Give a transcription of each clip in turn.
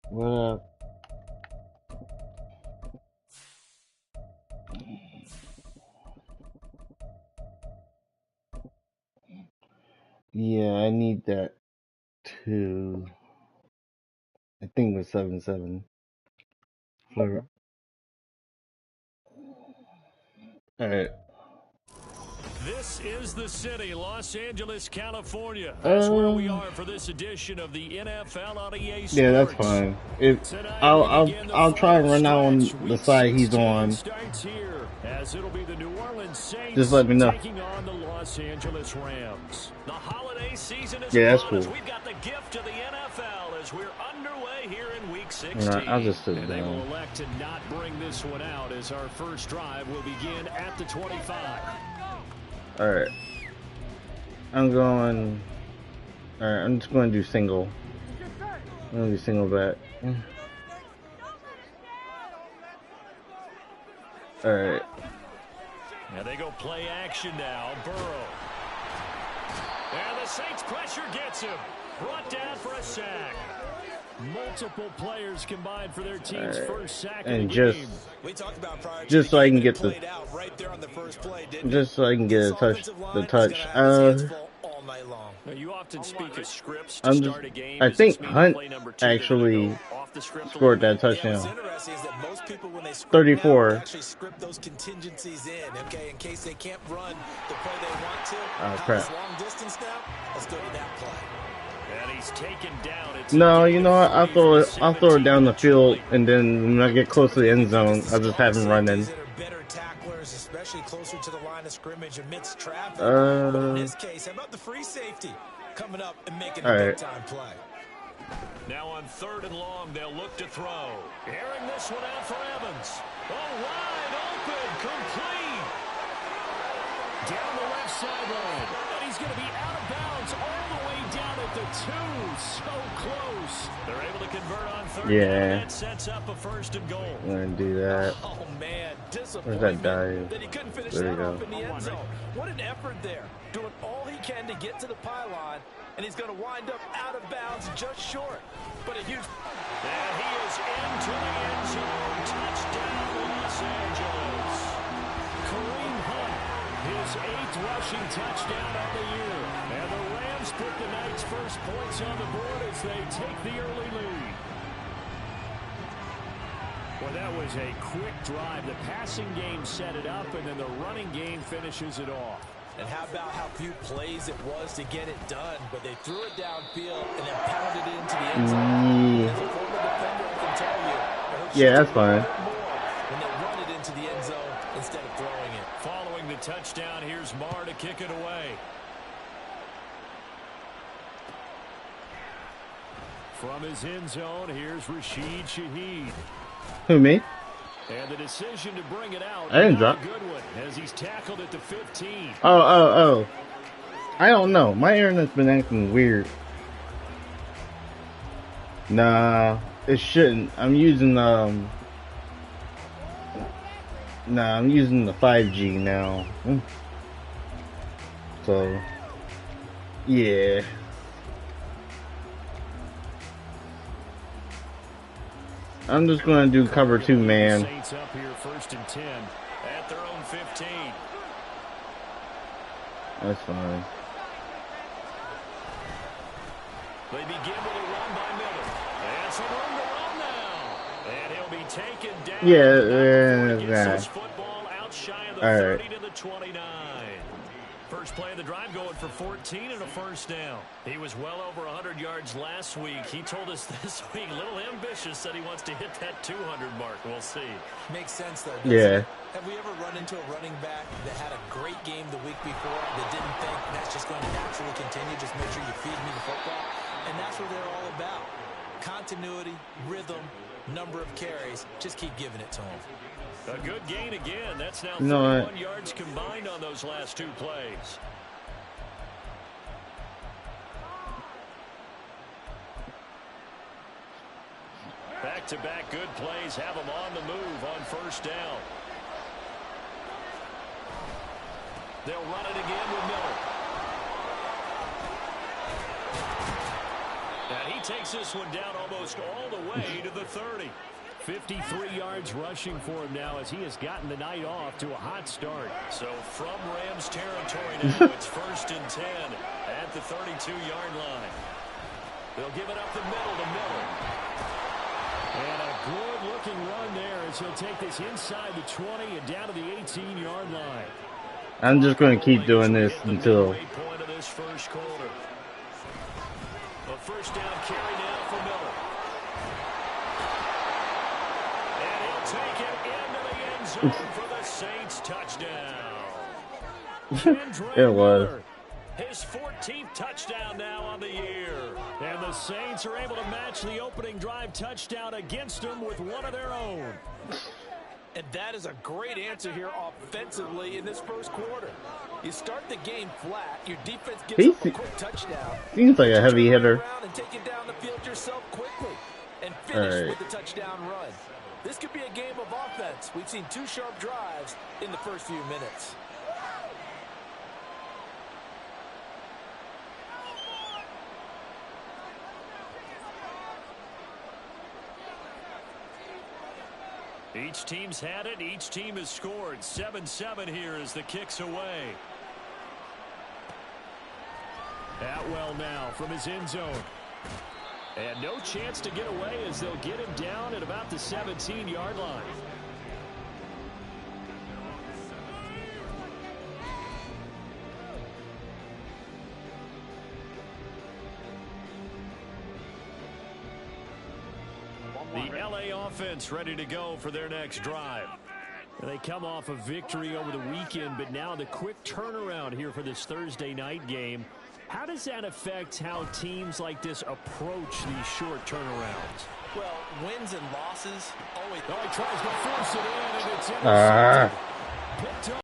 What up? Yeah, I need that too. I think it was 7-7. Alright. This is the city, Los Angeles, California. That's where we are for this edition of the NFL on EA Sports. Yeah, that's fine. I'll try and run out on the side he's on. Starts here, as it'll be the New Orleans Saints Just let me know. taking on the Los Angeles Rams. The holiday season is Yeah, that's upon us. cool. We've got the gift of the NFL as we're underway here in Week 16. Alright, I'll just sit and they will down. elect to not bring this one out as our first drive will begin at the 25. Alright. I'm just going to do single. I'm going to do single back. Alright. Now they go play action now. Burrow. And the Saints pressure gets him. Brought down for a sack. Multiple players combined for their team's first sack and of the just game. just so I can get the just so I can get the touch. Now you often speak of scripts to I'm start just a game. I Does think this mean Hunt play number 2 actually off the script scored that touchdown. 34. Actually script those contingencies in, okay, in case they can't run the play they want to. Oh crap. Long distance now. Let's go to that play. And he's taken down. No, you know what? I'll throw it down the field, and then when I get close to the end zone, I'll just have him run in. Better tacklers, especially closer to the line of scrimmage amidst traffic. But in this case, how about the free safety coming up and making a big time play? Now on 3rd and long, they'll look to throw. Airing this one out for Evans. Oh, wide open, complete. Down the left sideline. And he's going to be out of bounds all the way down at the 2. So close. They're able to convert on 3rd down. Yeah. That sets up a 1st and goal. I'm gonna do that. Oh, man. Where's that dive? That he couldn't finish There that you go. off in the end zone. What an effort there. Doing all he can to get to the pylon, and he's going to wind up out of bounds just short. But a huge... And he is into the end zone. Touchdown, Los Angeles. Kareem Hunt, his 8th rushing touchdown of the year. And the Rams put the night's first points on the board as they take the early lead. Well, that was a quick drive. The passing game set it up, and then the running game finishes it off. And how about how few plays it was to get it done, but they threw it downfield and then pounded it into the end zone. As a former defender, I can tell you, Yeah, that's fine. when they run it into the end zone instead of throwing it. Following the touchdown, here's Marr to kick it away. From his end zone, here's Rashid Shaheed. Who, me? And the decision to bring it out. I didn't drop. A good one as he's tackled at the 15. Oh. I don't know. My internet's been acting weird. Nah, it shouldn't. I'm using I'm using the 5G now. So, yeah. I'm just gonna do cover 2, man. Saints up here 1st and 10 at their own 15. That's fine. They begin with a run by Miller. And some room to run now. And he'll be taken down. Yeah. Gets this football out shy of the All 30 right. to the 29. First play of the drive going for 14 and a 1st down. He was well over 100 yards last week. He told us this week, a little ambitious, said he wants to hit that 200 mark. We'll see. Makes sense, though. Yeah. Have we ever run into a running back that had a great game the week before that didn't think that's just going to naturally continue? Just make sure you feed me the football. And that's what they're all about. Continuity, rhythm, number of carries. Just keep giving it to them. A good gain again. That's now 31 yards combined on those last 2 plays. Back-to-back good plays have them on the move on 1st down. They'll run it again with Miller. And he takes this one down almost all the way to the 30. 53 yards rushing for him now as he has gotten the night off to a hot start. So from Rams territory now, it's 1st and 10 at the 32-yard line. They'll give it up the middle to Miller. And a good-looking run there as he'll take this inside the 20 and down to the 18-yard line. I'm just going to keep doing this until... Point of this first quarter. A first down carry now for Miller. And he'll take it into the end zone for the Saints touchdown. It was. Miller, his 14th touchdown now on the year. And the Saints are able to match the opening drive touchdown against them with one of their own. And that is a great answer here offensively in this first quarter. You start the game flat, your defense gives up a quick touchdown. Seems like a heavy hitter. And take it down the field yourself quickly and finish with the touchdown run. This could be a game of offense. We've seen 2 sharp drives in the first few minutes. Each team's had it. Each team has scored. 7-7 here as the kick's away. Atwell now from his end zone. And no chance to get away as they'll get him down at about the 17-yard line. The LA offense ready to go for their next drive. And they come off a victory over the weekend, but now the quick turnaround here for this Thursday night game. How does that affect how teams like this approach these short turnarounds? Well, wins and losses always... Oh, he tries to force it in, and it's intercepted. Picked up.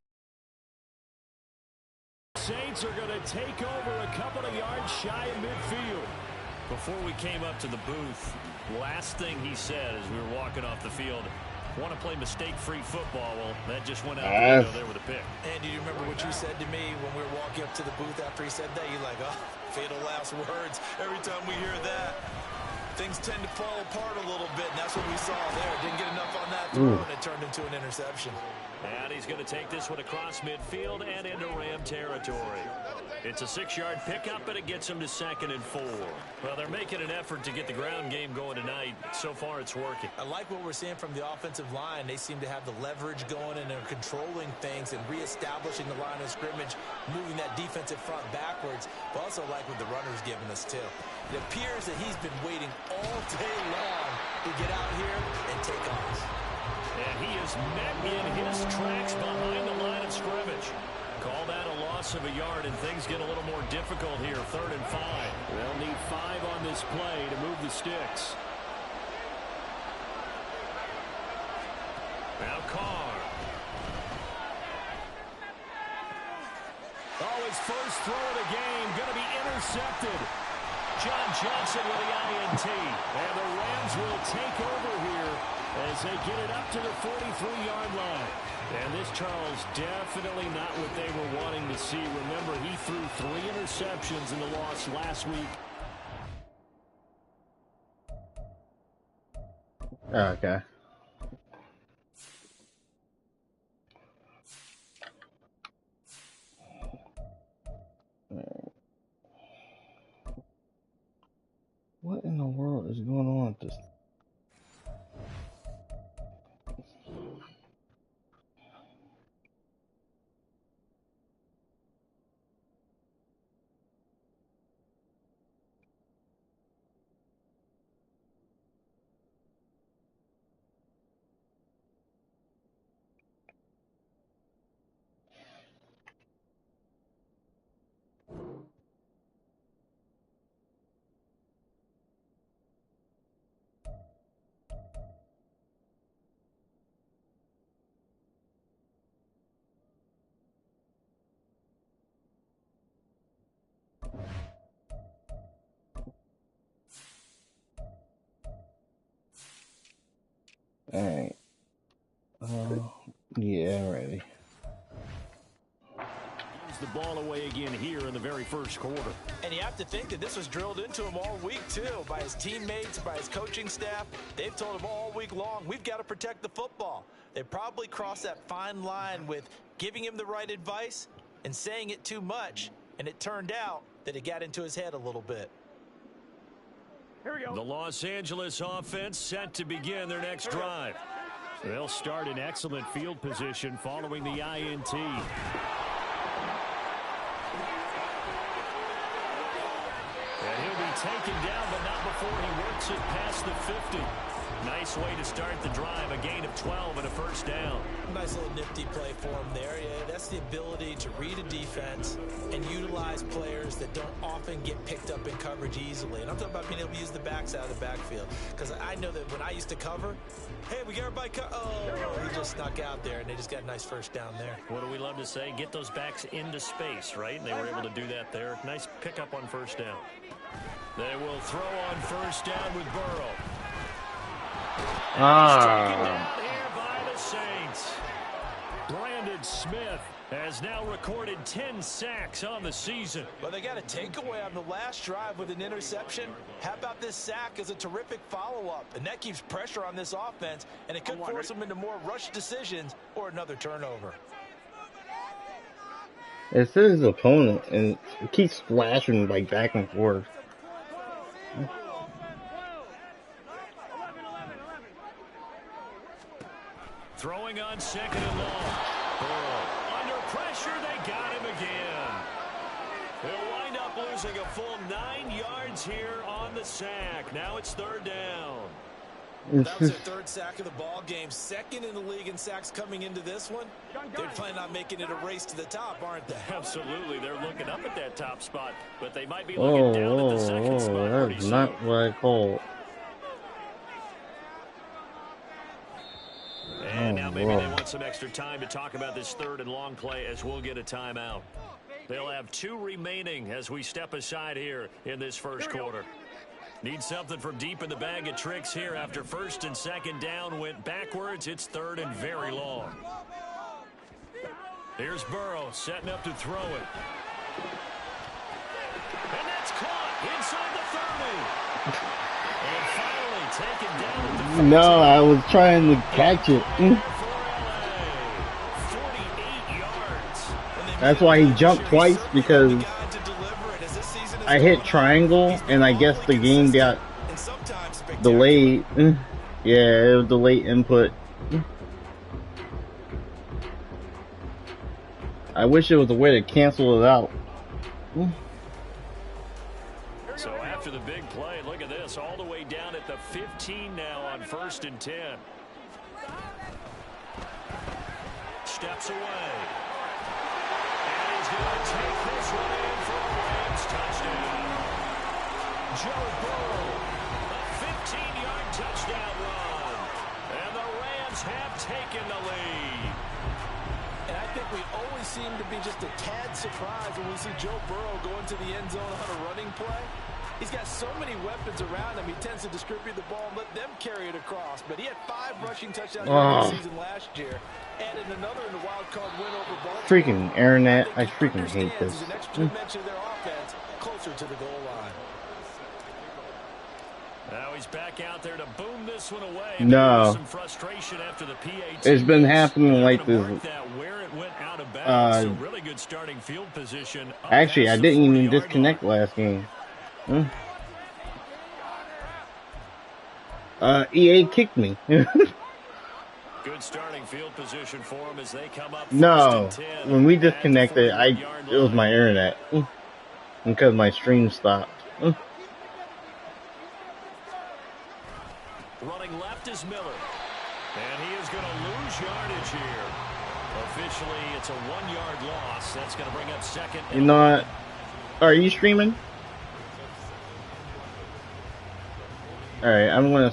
Saints are going to take over a couple of yards shy of midfield. Before we came up to the booth, last thing he said as we were walking off the field, want to play mistake-free football. Well, that just went out the window there with a pick. And do you remember what you said to me when we were walking up to the booth after he said that? You're like, oh, fatal last words. Every time we hear that, things tend to fall apart a little bit, and that's what we saw there. Didn't get enough on that throw, and it turned into an interception. And he's going to take this one across midfield and into Ram territory. It's a 6-yard pickup, but it gets him to 2nd and 4. Well, they're making an effort to get the ground game going tonight. So far, it's working. I like what we're seeing from the offensive line. They seem to have the leverage going, and they're controlling things and reestablishing the line of scrimmage, moving that defensive front backwards. But also like what the runner's giving us, too. It appears that he's been waiting all day long to get out here and take off. And he is met in his tracks behind the line of scrimmage. Call that a loss of a yard, and things get a little more difficult here. 3rd and 5. They'll need 5 on this play to move the sticks. Now Carr. Oh, his first throw of the game going to be intercepted. John Johnson with the INT. And the Rams will take over here as they get it up to the 43-yard line. And this, Charles, definitely not what they were wanting to see. Remember, he threw 3 interceptions in the loss last week. Okay. What in the world is going on with this? Alright. Yeah, ready. Use the ball away again here in the very first quarter. And you have to think that this was drilled into him all week, too, by his teammates, by his coaching staff. They've told him all week long, we've got to protect the football. They probably crossed that fine line with giving him the right advice and saying it too much. And it turned out that it got into his head a little bit. Here we go. The Los Angeles offense set to begin their next drive. They'll start in excellent field position following the INT. And he'll be taken down, but not before he works it past the 50. Nice way to start the drive, a gain of 12 and a first down. Nice little nifty play for him there. Yeah, that's the ability to read a defense and utilize players that don't often get picked up in coverage easily. And I'm talking about being able to use the backs out of the backfield. Because I know that when I used to cover, hey, we got everybody he just snuck out there, and they just got a nice first down there. What do we love to say? Get those backs into space, right? And they were able to do that there. Nice pickup on first down. They will throw on first down with Burrow. Taken down here by the Saints. Brandon Smith has now recorded 10 sacks on the season. Well, they got a takeaway on the last drive with an interception. How about this sack as a terrific follow-up? And that keeps pressure on this offense, and it could force them into more rush decisions or another turnover. It's his opponent, and it keeps flashing like back and forth. Throwing on second and long. Burrow under pressure, they got him again. They'll wind up losing a full 9 yards here on the sack. Now it's third down. That was their third sack of the ball game. Second in the league in sacks coming into this one. They're planning on making it a race to the top, aren't they? Absolutely. They're looking up at that top spot, but they might be looking down at the second spot. That's not what I call. And now maybe they want some extra time to talk about this third and long play as we'll get a timeout. They'll have 2 remaining as we step aside here in this first quarter. Need something from deep in the bag of tricks here after first and second down went backwards. It's third and very long. Here's Burrow setting up to throw it. And that's caught inside the 30. And finally taken down at the 14. No, I was trying to catch it. 48 yards. That's why he jumped twice, because I hit triangle, and I guess the game got delayed. Yeah, it was delayed input. I wish there was a way to cancel it out. So after the big play, look at this, all the way down at the 15 now on first and 10. Steps away. And he's going to take this one in for a Rams touchdown. Joe Burrow, a 15-yard touchdown run. And the Rams have taken the lead. And I think we always seem to be just a tad surprised when we see Joe Burrow go into the end zone on a running play. He's got so many weapons around him, he tends to distribute the ball and let them carry it across. But he had 5 rushing touchdowns during the season last year. Added another in the wild card win over Baltimore. Freaking internet, I freaking hate this. An extra dimension of their offense closer to the goal line. Now he's back out there to boom this one away. No. Some frustration after the PAT. It's been happening like this. Where it went out of bounds. So really good starting field position. Actually, I didn't even disconnect last game. EA kicked me. Good starting field position for him as they come up. No, when we disconnected, it was my internet because my stream stopped. Running left is Miller, and he is going to lose yardage here. Officially, it's a 1-yard loss. That's going to bring up second. You know what? Are you streaming? All right, I'm gonna